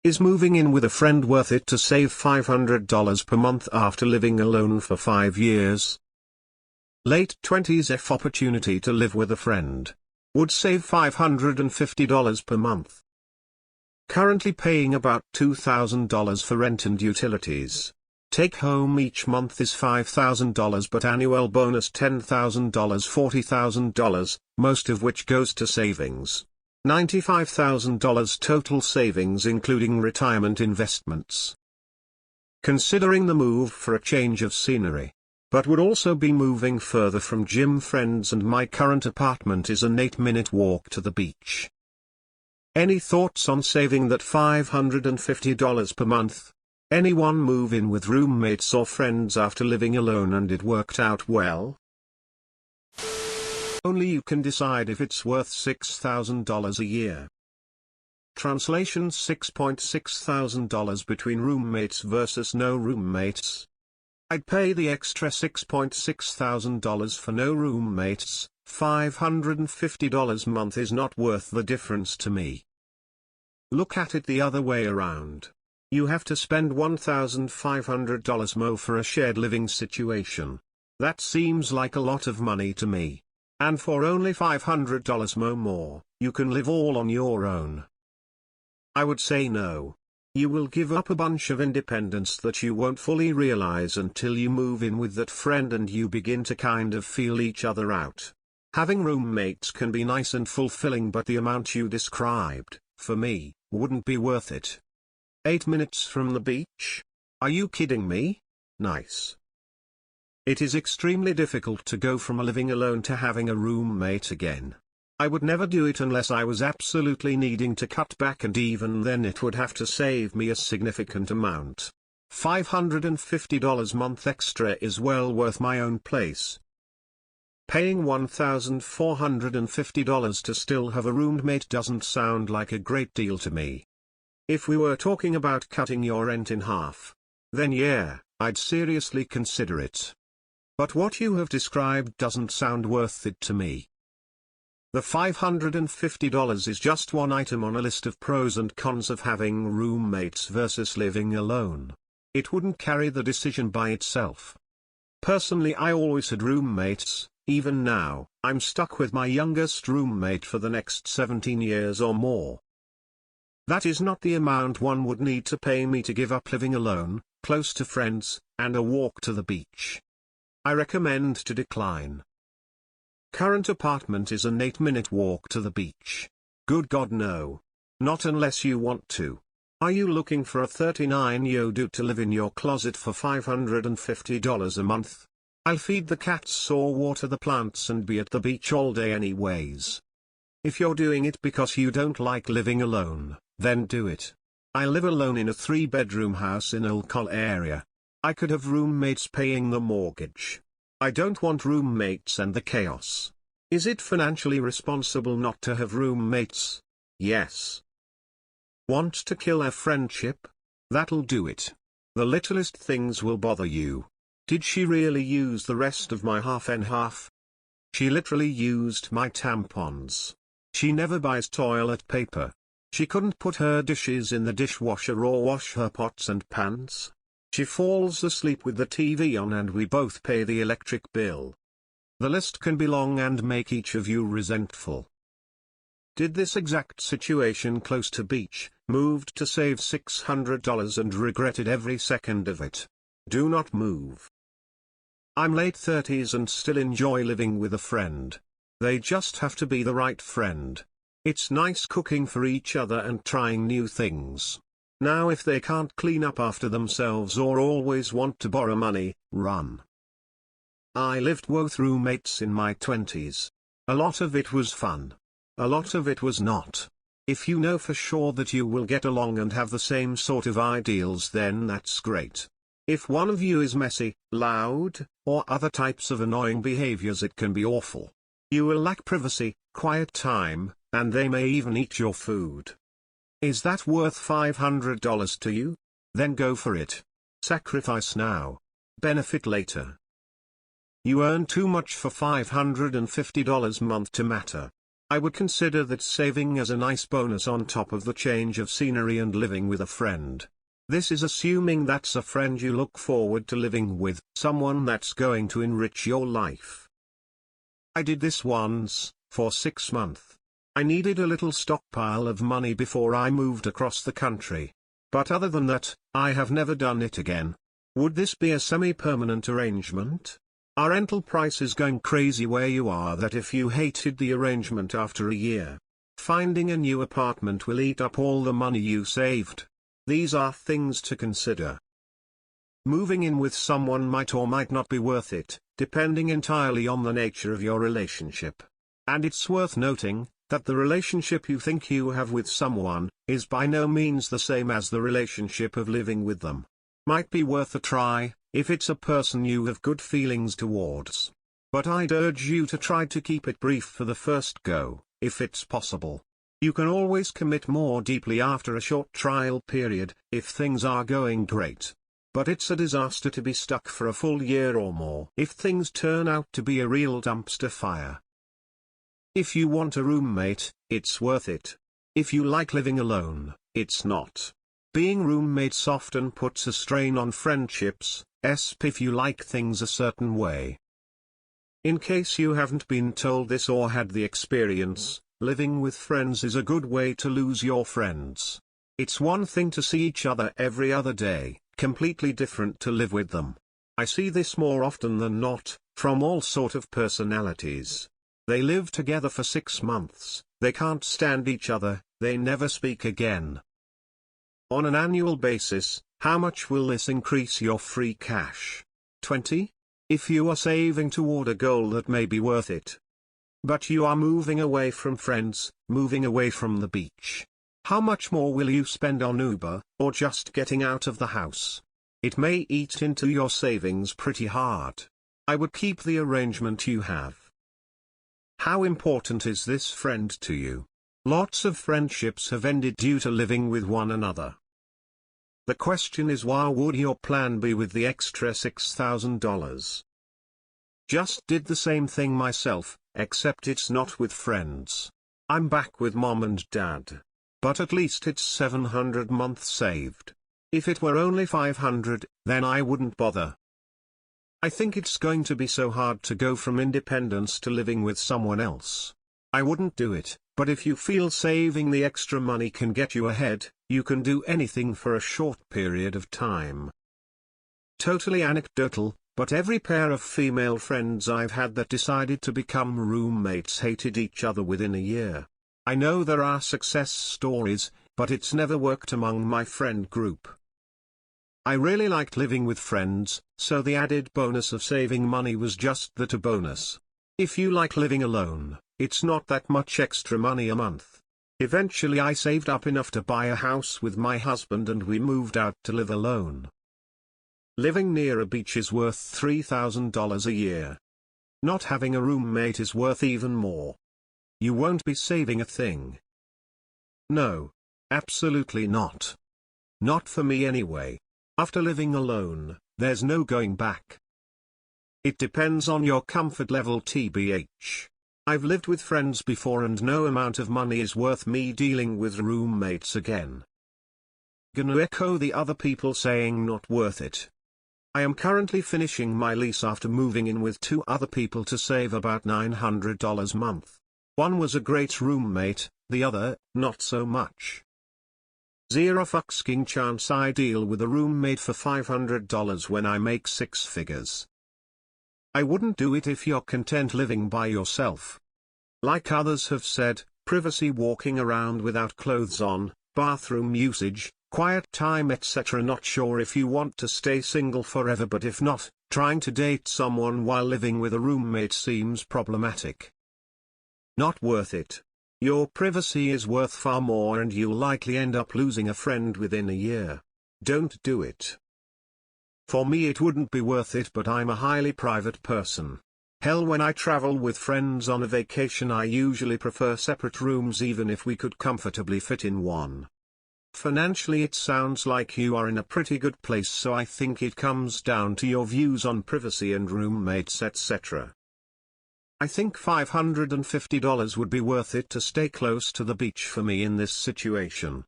Is moving in with a friend worth it to save $500 per month after living alone for 5 years? Late 20s if opportunity to live with a friend. Would save $550 per month. Currently paying about $2,000 for rent and utilities. Take home each month is $5,000 but annual bonus $10,000, $40,000, most of which goes to savings. $95,000 total savings including retirement investments. Considering the move for a change of scenery. But would also be moving further from gym friends, and my current apartment is an 8-minute walk to the beach. Any thoughts on saving that $550 per month? Anyone move in with roommates or friends after living alone and it worked out well? Only you can decide if it's worth $6,000 a year. Translation: $6,600 between roommates versus no roommates. I'd pay the extra $6,600 for no roommates. $550 a month is not worth the difference to me. Look at it the other way around. You have to spend $1,500 more for a shared living situation. That seems like a lot of money to me. And for only $500 more, you can live all on your own. I would say no. You will give up a bunch of independence that you won't fully realize until you move in with that friend and you begin to kind of feel each other out. Having roommates can be nice and fulfilling, but the amount you described, for me, wouldn't be worth it. 8 minutes from the beach? Are you kidding me? Nice. It is extremely difficult to go from living alone to having a roommate again. I would never do it unless I was absolutely needing to cut back, and even then it would have to save me a significant amount. $550 month extra is well worth my own place. Paying $1,450 to still have a roommate doesn't sound like a great deal to me. If we were talking about cutting your rent in half, then yeah, I'd seriously consider it. But what you have described doesn't sound worth it to me. The $550 is just one item on a list of pros and cons of having roommates versus living alone. It wouldn't carry the decision by itself. Personally, I always had roommates. Even now, I'm stuck with my youngest roommate for the next 17 years or more. That is not the amount one would need to pay me to give up living alone, close to friends, and a walk to the beach. I recommend to decline. Current apartment is an 8-minute walk to the beach. Good God, no. Not unless you want to. Are you looking for a 39-year-old dude to live in your closet for $550 a month? I'll feed the cats or water the plants and be at the beach all day anyways. If you're doing it because you don't like living alone, then do it. I live alone in a 3-bedroom house in Ilcol area. I could have roommates paying the mortgage. I don't want roommates and the chaos. Is it financially responsible not to have roommates? Yes. Want to kill a friendship? That'll do it. The littlest things will bother you. Did she really use the rest of my half and half? She literally used my tampons. She never buys toilet paper. She couldn't put her dishes in the dishwasher or wash her pots and pans. She falls asleep with the TV on and we both pay the electric bill. The list can be long and make each of you resentful. Did this exact situation close to beach, moved to save $600 and regretted every second of it. Do not move. I'm late 30s and still enjoy living with a friend. They just have to be the right friend. It's nice cooking for each other and trying new things. Now if they can't clean up after themselves or always want to borrow money, run. I lived with roommates in my 20s. A lot of it was fun. A lot of it was not. If you know for sure that you will get along and have the same sort of ideals, then that's great. If one of you is messy, loud, or other types of annoying behaviors, it can be awful. You will lack privacy, quiet time, and they may even eat your food. Is that worth $500 to you? Then go for it. Sacrifice now. Benefit later. You earn too much for $550 a month to matter. I would consider that saving as a nice bonus on top of the change of scenery and living with a friend. This is assuming that's a friend you look forward to living with, someone that's going to enrich your life. I did this once, for 6 months. I needed a little stockpile of money before I moved across the country. But other than that, I have never done it again. Would this be a semi-permanent arrangement? Are rental prices going crazy where you are that if you hated the arrangement after a year, finding a new apartment will eat up all the money you saved? These are things to consider. Moving in with someone might or might not be worth it, depending entirely on the nature of your relationship. And it's worth noting that the relationship you think you have with someone is by no means the same as the relationship of living with them. Might be worth a try, if it's a person you have good feelings towards. But I'd urge you to try to keep it brief for the first go, if it's possible. You can always commit more deeply after a short trial period, if things are going great. But it's a disaster to be stuck for a full year or more if things turn out to be a real dumpster fire. If you want a roommate, it's worth it. If you like living alone, it's not. Being roommates often puts a strain on friendships, especially if you like things a certain way. In case you haven't been told this or had the experience, living with friends is a good way to lose your friends. It's one thing to see each other every other day, completely different to live with them. I see this more often than not, from all sort of personalities. They live together for 6 months, they can't stand each other, they never speak again. On an annual basis, how much will this increase your free cash? 20? If you are saving toward a goal that may be worth it. But you are moving away from friends, moving away from the beach. How much more will you spend on Uber, or just getting out of the house? It may eat into your savings pretty hard. I would keep the arrangement you have. How important is this friend to you? Lots of friendships have ended due to living with one another. The question is, what would your plan be with the extra $6,000? Just did the same thing myself, except it's not with friends. I'm back with mom and dad. But at least it's $700 months saved. If it were only $500, then I wouldn't bother. I think it's going to be so hard to go from independence to living with someone else. I wouldn't do it, but if you feel saving the extra money can get you ahead, you can do anything for a short period of time. Totally anecdotal, but every pair of female friends I've had that decided to become roommates hated each other within a year. I know there are success stories, but it's never worked among my friend group. I really liked living with friends, so the added bonus of saving money was just that, a bonus. If you like living alone, it's not that much extra money a month. Eventually I saved up enough to buy a house with my husband and we moved out to live alone. Living near a beach is worth $3,000 a year. Not having a roommate is worth even more. You won't be saving a thing. No. Absolutely not. Not for me anyway. After living alone, there's no going back. It depends on your comfort level tbh. I've lived with friends before and no amount of money is worth me dealing with roommates again. Gonna echo the other people saying not worth it. I am currently finishing my lease after moving in with 2 other people to save about $900 a month. One was a great roommate, the other, not so much. Zero fucking chance I deal with a roommate for $500 when I make 6 figures. I wouldn't do it if you're content living by yourself. Like others have said, privacy, walking around without clothes on, bathroom usage, quiet time, etc. Not sure if you want to stay single forever, but if not, trying to date someone while living with a roommate seems problematic. Not worth it. Your privacy is worth far more and you'll likely end up losing a friend within a year. Don't do it. For me it wouldn't be worth it, but I'm a highly private person. Hell, when I travel with friends on a vacation I usually prefer separate rooms even if we could comfortably fit in one. Financially it sounds like you are in a pretty good place, so I think it comes down to your views on privacy and roommates, etc. I think $550 would be worth it to stay close to the beach for me in this situation.